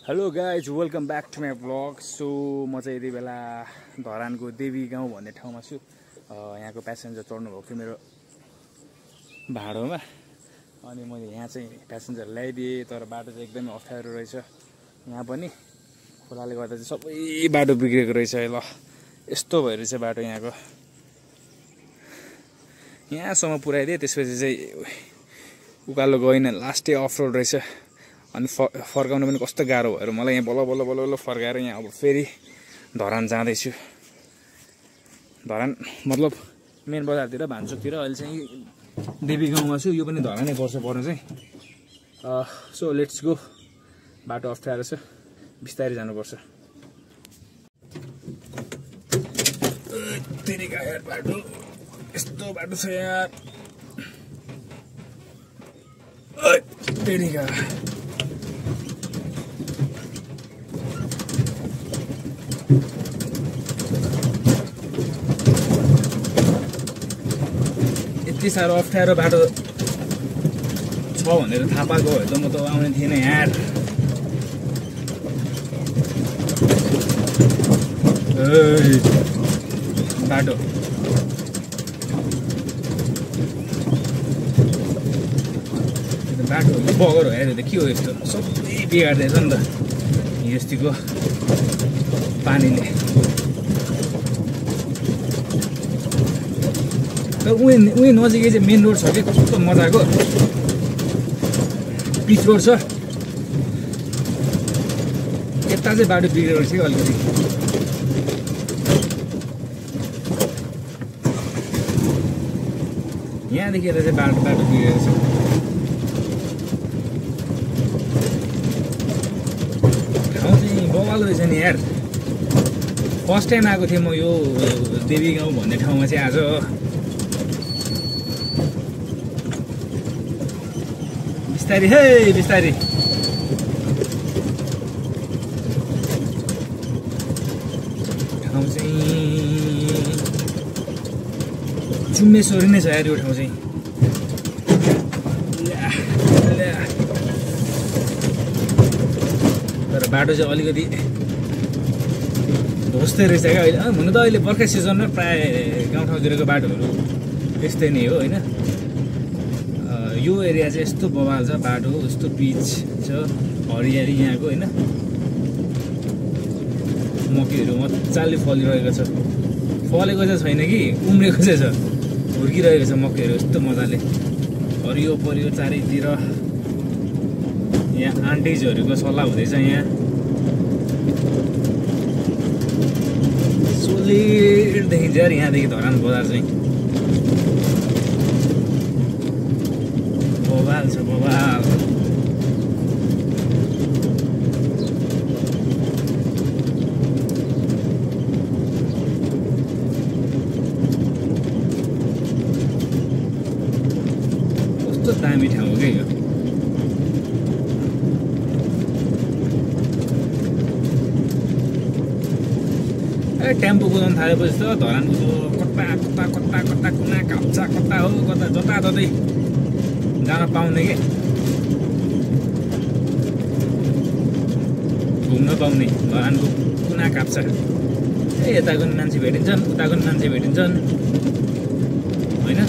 Hello guys welcome back to my vlog. So म चाहिँ यति बेला धरानको देवी गाउँ भन्ने ठाउँमा छु। यहाँको प्यासेन्जर चढ्नु भएको थियो मेरो भाडोमा, अनि मैले यहाँ चाहिँ प्यासेन्जर ल्याइदिएँ। तर बाटो चाहिँ एकदमै अप्ठ्यारो रहेछ। यहाँ पनि खोलाले गर्दा चाहिँ सबै बाटो बिग्रेको रहेछ। ल यस्तो भइरहेछ बाटो यहाँको। यहाँसम्म पुऱ्याइदिएँ, त्यसपछि चाहिँ उकालो गएन, लास्टै अफ रोड रहेछ। अनि फर्काउनु पनि कस्तो गाह्रो भएर मलाई यहाँ बल्ल बल्ल बल्ल बल्ल फर्काएर यहाँ अब फेरि धरान जाँदैछु। धरान मतलब मेन बजारतिर भान्चोकतिर। अहिले चाहिँ देवी गाउँमा छु। यो पनि धरानै पर्छ पर्नु चाहिँ। So let's go. बाटो अप्ठ्यारो छ, बिस्तारै जानुपर्छ। तेरिका यार बाटो यस्तो बाटो छ यार। तेरिका यति साह्रो अप्ठ्यारो बाटो छ भनेर थाहा पाएको भए त म त आउने थिएन यार। बाटो बाटो बगर हो यार। त के हो यस्तो? सबै बिगार्दैछ नि त यस्तिको पानीले। तर उही नजिकै चाहिँ मेन रोड छ कि कस्तो मजाको पिच रोड छ। यता चाहिँ बाटो बिग्रेको छ कि अलिकति। यहाँदेखि यता चाहिँ बाटो बिग्रेको छ। ठाउँ चाहिँ बवाल रहेछ नि यार। फर्स्ट टाइम आएको थिएँ म यो देवी गाउँ भन्ने ठाउँमा चाहिँ आज। बिस्तारी है बिस्तारी। ठाउँ चाहिँ चुम्मेश्वरी नै छ यार यो ठाउँ चाहिँ। तर बाटो चाहिँ अलिकति धोस्दै रहेछ क्या अहिले। हुनु त अहिले बर्खा सिजनमा प्राय गाउँठाउँतिरको बाटोहरू त्यस्तै नै हो होइन। यो एरिया चाहिँ यस्तो बवाल छ, बाटो यस्तो पिच छ, हरियाली यहाँको होइन। मकैहरू मजाले फलिरहेको छ। फलेको चाहिँ छैन कि उम्रेको चाहिँ छ, हुर्किरहेको छ मकैहरू यस्तो मजाले। हरियो परियो चारैतिर। यहाँ आन्टिजहरूको सल्लाह हुँदैछ। यहाँ सोलिड देखिन्छ यार यहाँदेखि धरान बजार चाहिँ। बवाल छ बवाल। कस्तो दामी ठाउँ हो क्या यो। टेम्पो कुदाउनु थालेपछि त धरानको कता कता कता कता कुना काप्चा कता हो कता जताततै जान पाउने के, घुम्न पाउने। धरानको कुना काप्चा यताको पनि मान्छे भेटिन्छन्, उताको पनि मान्छे भेटिन्छन् होइन।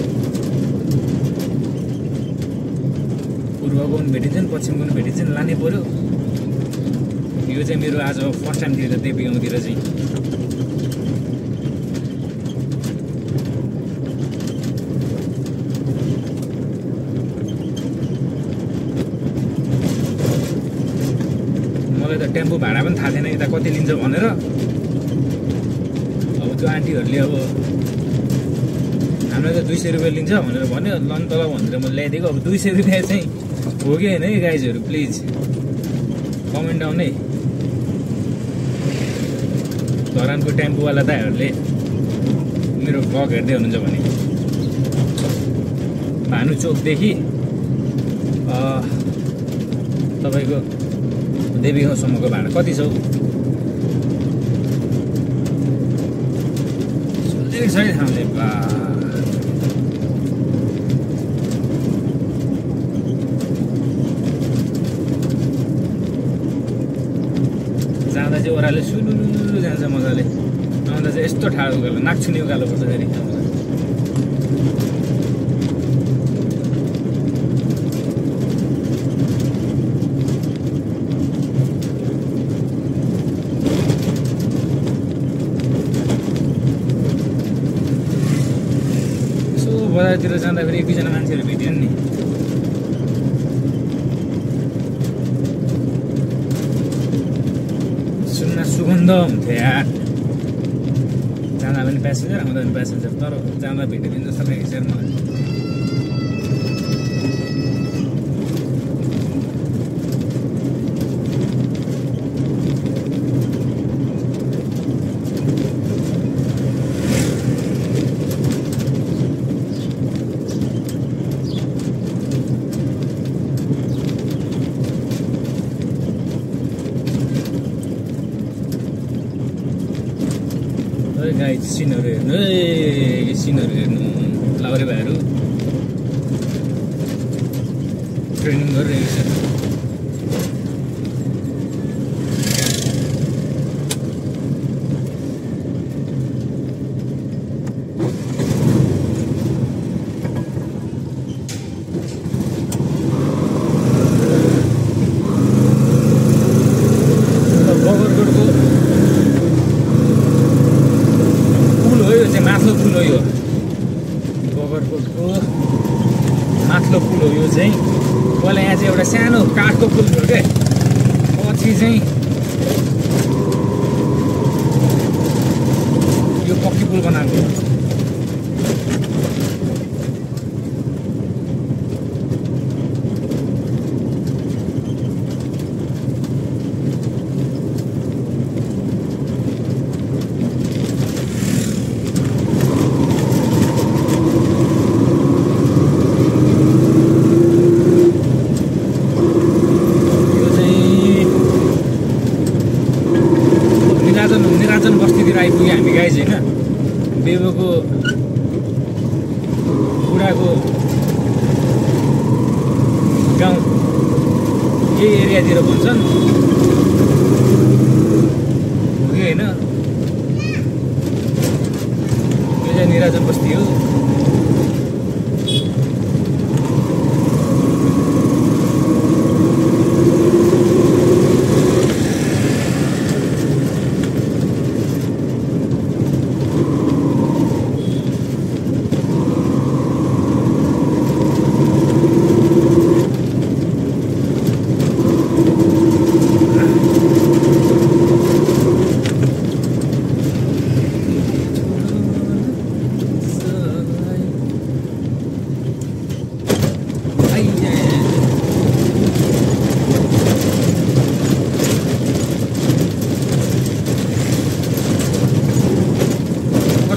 पूर्वको पनि भेटिन्छन्, पश्चिमको पनि भेटिन्छन्। लानै पर्यो। यो चाहिँ मेरो आज फर्स्ट टाइम थियो देवी गाउँतिर चाहिँ। टेम्पो भाडा पनि थाहा थिएन यता कति लिन्छ भनेर। अब त्यो आन्टीहरूले अब हामीलाई त 200 रुपियाँ लिन्छ भनेर भन्यो। लन तल भनेर म ल्याइदिएको। अब 200 रुपियाँ चाहिँ हो कि होइन है गाइजहरू, प्लिज कमेन्ट डाउन है। धरानको टेम्पोवाला दाइहरूले मेरो भ्लग हेर्दै हुनुहुन्छ भने भानुचोकदेखि तपाईँको देवी गाउँसम्मको भाडा कति छ? सही ठाउँले बा जाँदा चाहिँ ओह्रालो सुलुलु जान्छ मजाले आउँदा चाहिँ यस्तो ठाडो उकालो नाक छुने उकालो पर्छ फेरि यसो बजारतिर जाँदा फेरि एक दुईजना मान्छेहरू भेटिन् नि सुगन्ध हुन्थ्यो यार जाँदा पनि प्यासेन्जर आउँदा पनि प्यासेन्जर तर जाँदा भेटिदिनु जस्तो लागेको छ मलाई गाई सिनहरू हेर्नु ए सिनहरू हेर्नु लाउरे भाइहरू ट्रेनिङ गरिरहेको छ माथिल्लो पुल हो यो बगरकोटको माथिल्लो पुल हो यो चाहिँ पहिला यहाँ चाहिँ एउटा सानो काठको पुल थियो क्या पछि चाहिँ यो पक्की पुल बनाएको निराजन बस्तीतिर आइपुग्यो हामी गाइज होइन बेबोको बुढाको गाउँ यही एरियातिर भन्छन् हो कि होइन यो चाहिँ निराजन बस्ती हो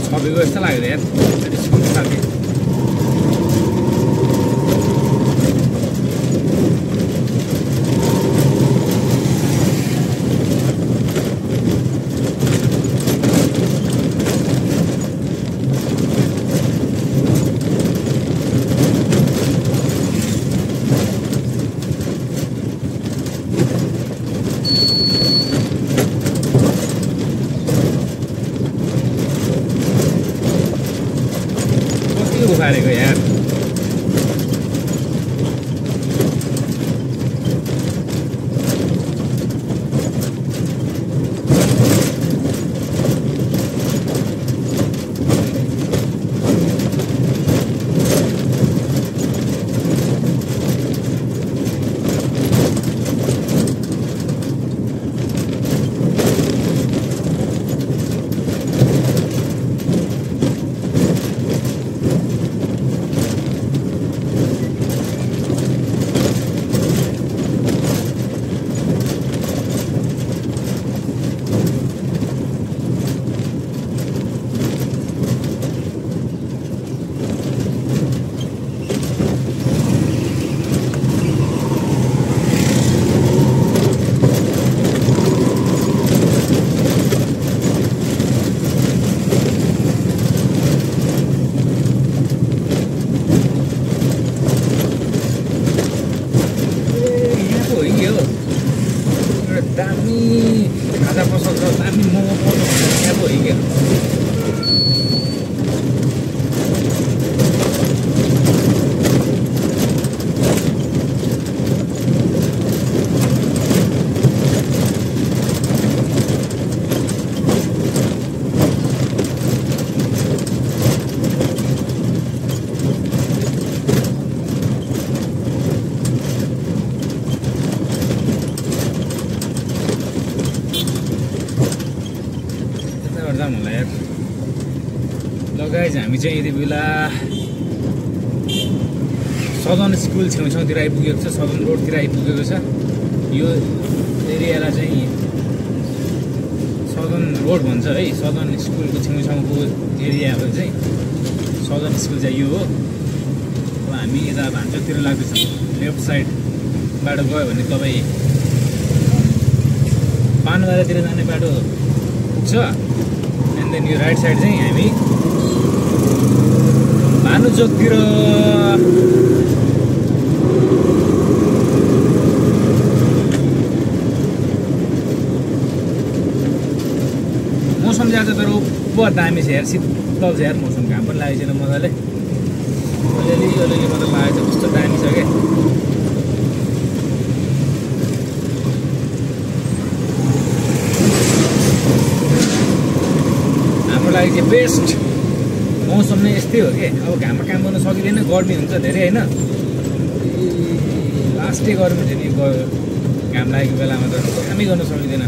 छबेको जस्तो लाग्यो यार स्कुल खालको उखालेको यार दामी खाजा पसल छ दामी मोमो पाउँछ भने त्यहाँ पो हिँड्यो गाइज हामी चाहिँ यति बेला सदन स्कुल छेउछाउतिर आइपुगेको छ सदन रोडतिर आइपुगेको छ यो एरियालाई चाहिँ सदन रोड भन्छ है सदन स्कुलको छेउछाउको एरियाहरू चाहिँ सदन स्कुल चाहिँ यो हो अब हामी यता भान्चोकतिर लाग्दैछौँ लेफ्ट साइडबाट गयो भने तपाईँ पानबारीतिर जाने बाटो पुग्छ एन्ड देन यो राइट साइड चाहिँ हामी भानुचोकतिर मौसम चाहिँ आज तर ऊपर दामी छ यार शीतल छ यार मौसम घाम पनि लागेको छैन मजाले अलिअलि मात्र लागेको छ कस्तो दामी छ क्या हाम्रो लागि चाहिँ बेस्ट मौसम नै यस्तै हो कि अब घाममा काम गर्न सकिँदैन गर्मी हुन्छ धेरै होइन लास्टै गर्मी हुन्छ नि घाम लागेको बेलामा त कामै गर्न सकिँदैन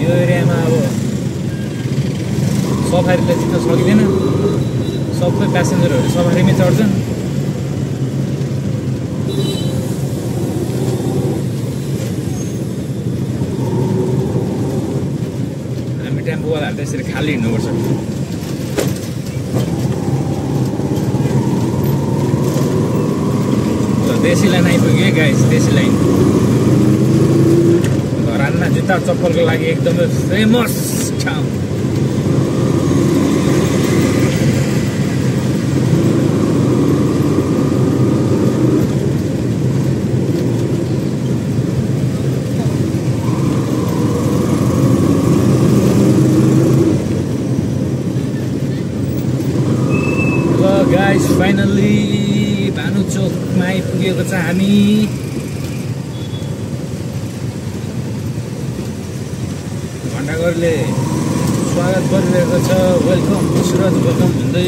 यो एरियामा अब सफारीले जित्न सकिँदैन सबै प्यासेन्जरहरू सफारीमै चढ्छन् टेम्पोवालाहरू त्यसरी खाली हिँड्नुपर्छ देशी लाइन आइपुग्यो गाइस देशी लाइन धरानमा जुत्ता चप्पलको लागि एकदमै फेमस ठाउँ गाइस फाइनल्ली भानुचोकमा आइपुगेको छ हामी भण्डागरले स्वागत गरिरहेको छ वेलकम सुरज वेलकम भन्दै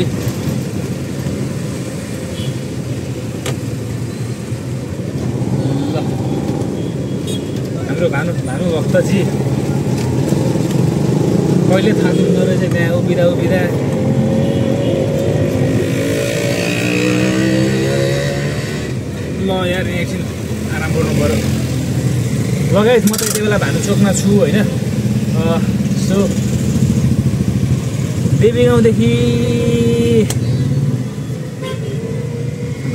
ल हाम्रो भानुभक्तजी कहिले थाहा हुँदो रहेछ त्यहाँ उभिँदा ल यार एकछिन आराम गर्नु पऱ्यो ल गाइस म त यति बेला भानुचोकमा छु होइन सो देवीगाउँदेखि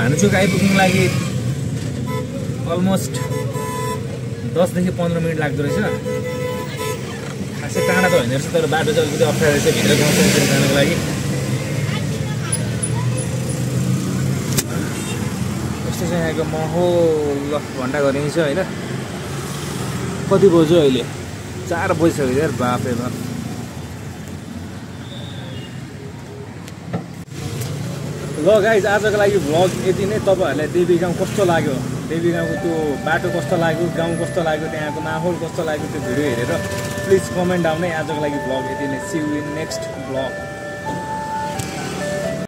भानुचोक आइपुग्नुको लागि अलमोस्ट 10 देखि 15 मिनट लाग्दो रहेछ खासै टाढा त होइन रहेछ तर बाटो चाहिँ अलिकति अप्ठ्यारो रहेछ भित्र गाउँतिर जानको लागि यहाँको माहौल ल घन्टा गरिन्छ होइन कति बज्यो अहिले 4 बजिसक्यो यार बाफे बाफ ल गाइज आजको लागि भ्लग यति नै तपाईहरुलाई देवीगाउँ कस्तो लाग्यो देवीगाउँको त्यो बाटो कस्तो लाग्यो गाउँ कस्तो लाग्यो त्यहाँको माहौल कस्तो लाग्यो त्यो भिडियो हेरेर प्लिज कमेन्ट डाउन है आजको लागि भ्लग यति नै see you in next vlog